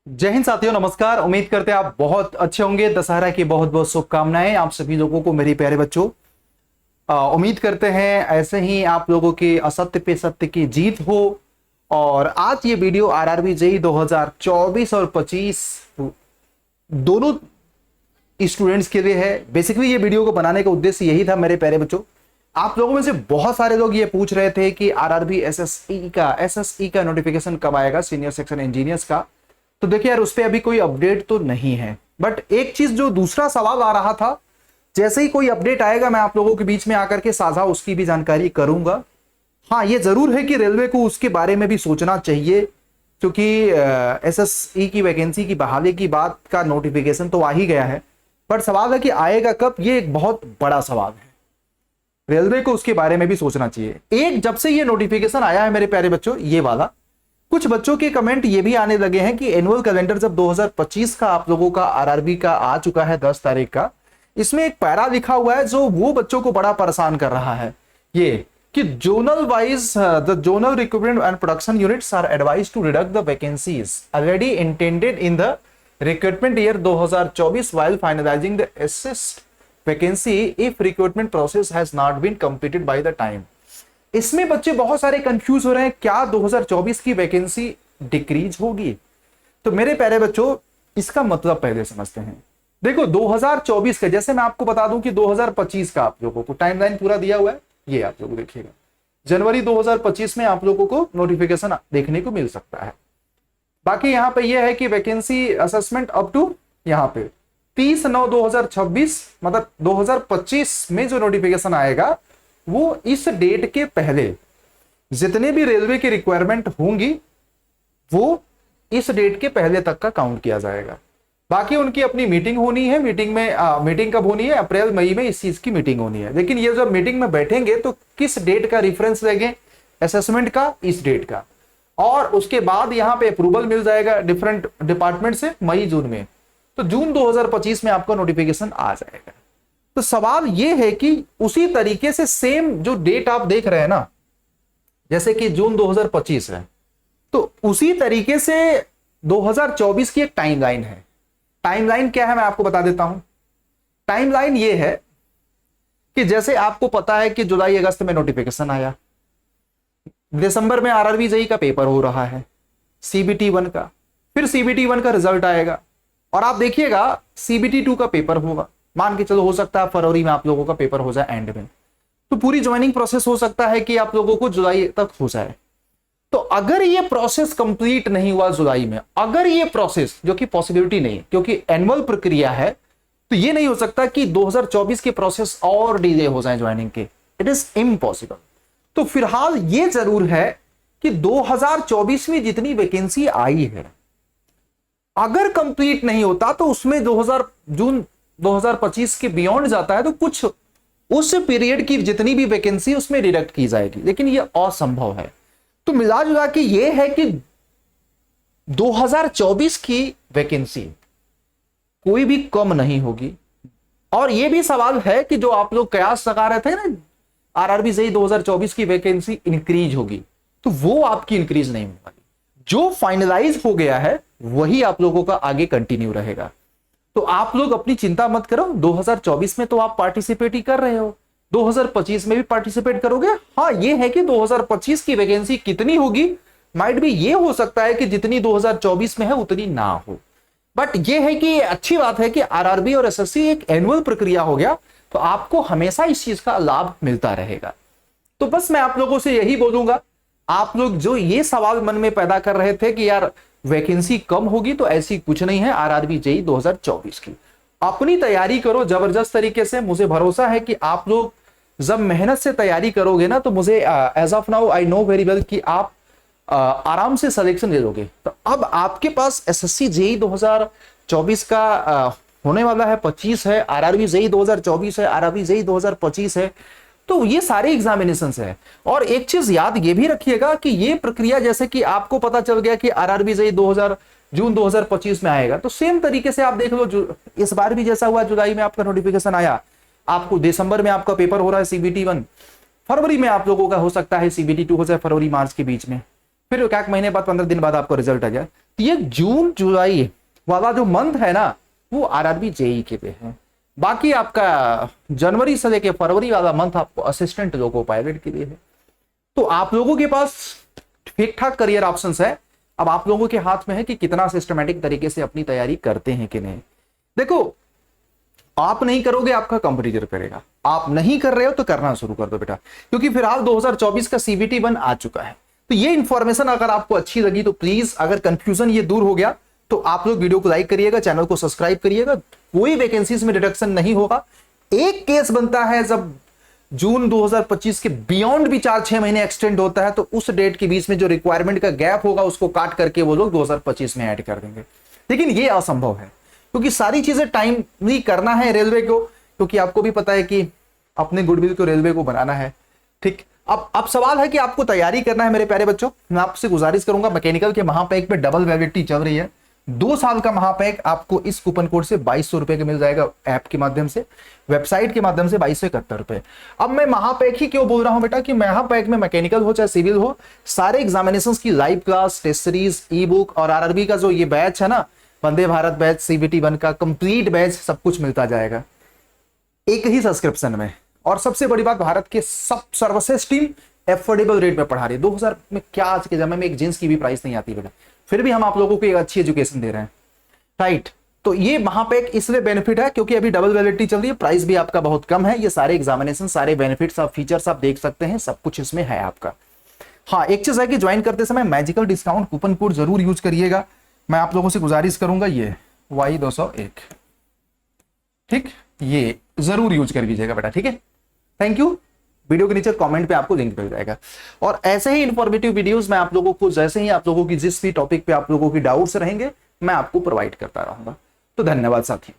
जय हिंद साथियों, नमस्कार। उम्मीद करते हैं आप बहुत अच्छे होंगे। दशहरा की बहुत बहुत शुभकामनाएं आप सभी लोगों को, मेरे प्यारे बच्चों। उम्मीद करते हैं ऐसे ही आप लोगों की असत्य पे सत्य की जीत हो। और आज ये वीडियो आरआरबी जेईई 2024 और 25 दोनों स्टूडेंट्स के लिए है। बेसिकली ये वीडियो को बनाने का उद्देश्य यही था मेरे प्यारे बच्चों। आप लोगों में से बहुत सारे लोग ये पूछ रहे थे कि आरआरबी एसएसई का नोटिफिकेशन कब आएगा, सीनियर सेक्शन इंजीनियर्स का। तो देखिए यार, उस पर अभी कोई अपडेट तो नहीं है, बट एक चीज जो दूसरा सवाल आ रहा था, जैसे ही कोई अपडेट आएगा मैं आप लोगों के बीच में आकर के साझा उसकी भी जानकारी करूंगा। हाँ, ये जरूर है कि रेलवे को उसके बारे में भी सोचना चाहिए, क्योंकि एसएसई की वैकेंसी की बहाली की बात का नोटिफिकेशन तो आ ही गया है, बट सवाल है कि आएगा कब, ये एक बहुत बड़ा सवाल है। रेलवे को उसके बारे में भी सोचना चाहिए। एक जब से ये नोटिफिकेशन आया है मेरे प्यारे बच्चों, ये वाला, कुछ बच्चों के कमेंट ये भी आने लगे हैं कि एनुअल कैलेंडर जब 2025 का आप लोगों का आरआरबी का आ चुका है 10 तारीख का, इसमें एक पैरा लिखा हुआ है जो वो बच्चों को बड़ा परेशान कर रहा है। ये कि zonal wise the zonal recruitment and production units are advised to redact the vacancies already intended in the recruitment year 2024 while finalising the assessed vacancy if recruitment process has not been completed by the time. इसमें बच्चे बहुत सारे confuse हो रहे हैं, क्या 2024 की vacancy decrease होगी? तो मेरे प्यारे बच्चों, इसका मतलब पहले समझते हैं। देखो 2024 का, जैसे मैं आपको बता दूं कि 2025 का आप लोगों को टाइमलाइन पूरा दिया हुआ है, ये आप लोग देखिएगा जनवरी 2025 में आप लोगों को नोटिफिकेशन देखने को मिल सकता है। बाकी यहां पे ये है कि वैकेंसी असेसमेंट अप टू यहां पे 30/9/2026, मतलब 2025 में जो नोटिफिकेशन आएगा वो इस डेट के पहले जितने भी रेलवे की रिक्वायरमेंट होंगी वो इस डेट के पहले तक का काउंट किया जाएगा। बाकी उनकी अपनी मीटिंग होनी है। मीटिंग कब होनी है? अप्रैल मई में इस चीज की मीटिंग होनी है। लेकिन ये जब मीटिंग में बैठेंगे तो किस डेट का रेफरेंस लेंगे? असेसमेंट का, इस डेट का। और उसके बाद यहां पे अप्रूवल मिल जाएगा डिफरेंट डिपार्टमेंट से मई जून में, तो जून 2025 में आपका नोटिफिकेशन आ जाएगा। तो सवाल यह है कि उसी तरीके से सेम जो डेट आप देख रहे हैं ना, जैसे कि जून 2025 है, तो उसी तरीके से 2024 की एक टाइमलाइन है। टाइमलाइन क्या है मैं आपको बता देता हूं। टाइमलाइन ये है कि जैसे आपको पता है कि जुलाई अगस्त में नोटिफिकेशन आया, दिसंबर में आरआरबी जेईई का पेपर हो रहा है, सीबीटी 1 का, फिर सीबीटी 1 का रिजल्ट आएगा और आप देखिएगा सीबीटी 2 का पेपर होगा। मान के चलो हो सकता है फरवरी में आप लोगों का पेपर हो जाए एंड में, तो पूरी ज्वाइनिंग प्रोसेस हो सकता है कि आप लोगों को जुलाई तक हो जाए। तो अगर ये प्रोसेस कंप्लीट नहीं हुआ जुलाई में, अगर ये प्रोसेस, जो कि पॉसिबिलिटी नहीं क्योंकि एनुअल प्रक्रिया है, तो ये नहीं हो सकता कि 2024 के प्रोसेस और डिले हो जाए ज्वाइनिंग के, इट इज इम्पॉसिबल। तो फिलहाल ये जरूर है कि 2024 में जितनी वैकेंसी आई है, अगर कंप्लीट नहीं होता तो उसमें जून 2025 के बियॉन्ड जाता है तो कुछ उस पीरियड की जितनी भी वैकेंसी उसमें डिडक्ट की जाएगी, लेकिन यह असंभव है। तो मिला जुला के यह है कि 2024 की वैकेंसी कोई भी कम नहीं होगी। और यह भी सवाल है कि जो आप लोग कयास लगा रहे थे ना, आरआरबी जेईई 2024 की वैकेंसी इंक्रीज होगी, तो वो आपकी इंक्रीज नहीं होगी। जो फाइनलाइज हो गया है वही आप लोगों का आगे कंटिन्यू रहेगा। तो आप लोग अपनी चिंता मत करो, 2024 में तो आप पार्टिसिपेट ही कर रहे हो, 2025 में भी पार्टिसिपेट करोगे। हाँ, ये है कि 2025 की वैकेंसी कितनी होगी, माइट भी ये हो सकता है कि जितनी 2024 में है उतनी ना हो, बट ये है कि अच्छी बात है कि आरआरबी और एसएससी एक एनुअल प्रक्रिया हो गया, तो आपको हमेशा इस चीज का लाभ मिलता रहेगा। तो बस मैं आप लोगों से यही बोलूंगा, आप लोग जो ये सवाल मन में पैदा कर रहे थे कि यार वैकेंसी कम होगी, तो ऐसी कुछ नहीं है। आरआरबी जेईई 2024 की अपनी तैयारी करो जबरदस्त तरीके से। मुझे भरोसा है कि आप लोग जब मेहनत से तैयारी करोगे ना, तो मुझे as of now I know very well कि आप आराम से सिलेक्शन ले लोगे। तो अब आपके पास एसएससी जेईई 2024 का होने वाला है, 25 है, आरआरबी जेईई 2024 है, आरआरबी जेईई 2025 है, तो ये सारे एग्जामिनेशन है। और एक चीज याद ये भी रखिएगा कि ये प्रक्रिया, जैसे कि आपको पता चल गया कि आरआरबी जेईई जून 2025 में आएगा, तो सेम तरीके से आप देख लो, इस बार भी जैसा हुआ जुलाई में आपका नोटिफिकेशन आया, आपको दिसंबर में आपका पेपर हो रहा है सीबीटी 1, फरवरी में आप लोगों का हो सकता है सीबीटी 2 हो जाए, फरवरी मार्च के बीच में। फिर एक महीने बाद 15 दिन बाद आपको रिजल्ट आ जाए। तो ये जून जुलाई वाला जो मंथ है ना, वो आरआरबी जेई के लिए है। बाकी आपका जनवरी से लेके फरवरी वाला मंथ आपको असिस्टेंट लोको पायलट के लिए है। तो आप लोगों के पास ठीक ठाक करियर ऑप्शंस है। अब आप लोगों के हाथ में है कि कितना सिस्टमैटिक तरीके से अपनी तैयारी करते हैं कि नहीं। देखो, आप नहीं करोगे आपका कंपटीटर करेगा, आप नहीं कर रहे हो तो करना शुरू कर दो बेटा, क्योंकि फिलहाल 2024 का सीबीटी 1 आ चुका है। तो ये इंफॉर्मेशन अगर आपको अच्छी लगी तो प्लीज, अगर कंफ्यूजन ये दूर हो गया तो आप लोग वीडियो को लाइक करिएगा, चैनल को सब्सक्राइब करिएगा। कोई वैकेंसीज में डिडक्शन नहीं होगा। एक केस बनता है जब जून 2025 के बियॉन्ड भी 4-6 महीने एक्सटेंड होता है, तो उस डेट के बीच में जो रिक्वायरमेंट का गैप होगा उसको काट करके वो लोग 2025 में ऐड कर देंगे। लेकिन ये असंभव है, क्योंकि सारी चीजें टाइमली करना है रेलवे को, क्योंकि आपको भी पता है कि अपने गुडविल को रेलवे को बनाना है। ठीक, अब सवाल है कि आपको तैयारी करना है मेरे प्यारे बच्चों। मैं आपसे गुजारिश करूंगा, मैकेनिकल के महापैक पे डबल वैलिडिटी चल रही है। 2 साल का महापैक आपको इस कूपन कोड से 2200 रुपए के मिल जाएगा, ऐप के माध्यम से, वेबसाइट के माध्यम से 2271 रुपए। अब मैं महापैक ही क्यों बोल रहा हूं बेटा, कि महापैक में मैकेनिकल हो चाहे सिविल हो, सारे एग्जामिनेशन की live class, test series, e book और आरआरबी का जो ये बैच है ना, वंदे भारत बैच, सीबीटी 1 का कंप्लीट बैच, सब कुछ मिलता जाएगा एक ही सब्सक्रिप्शन में। और सबसे बड़ी बात, भारत के सब सर्विसेज टीम एफोर्डेबल रेट में पढ़ा रही है। 2000 में क्या आज के समय में एक जींस की भी प्राइस नहीं आती बेटा, फिर भी हम आप लोगों को एक अच्छी एजुकेशन दे रहे हैं, राइट। तो ये महापैक इसलिए बेनिफिट है क्योंकि अभी डबल वैलिडिटी चल रही है, प्राइस भी आपका बहुत कम है। ये सारे एग्जामिनेशन, सारे बेनिफिट्स, आप फीचर्स आप देख सकते हैं, सब कुछ इसमें है आपका। हाँ, एक चीज है कि ज्वाइन करते समय मैजिकल डिस्काउंट कूपन कोड जरूर यूज करिएगा। मैं आप लोगों से गुजारिश करूंगा, ये Y201, ठीक, ये जरूर यूज कर लीजिएगा बेटा, ठीक है। Thank you. वीडियो के नीचे कमेंट पे आपको लिंक मिल जाएगा। और ऐसे ही इंफॉर्मेटिव वीडियोस मैं आप लोगों को, जैसे ही आप लोगों की जिस भी टॉपिक पे आप लोगों की डाउट्स रहेंगे, मैं आपको प्रोवाइड करता रहूंगा। तो धन्यवाद साथी।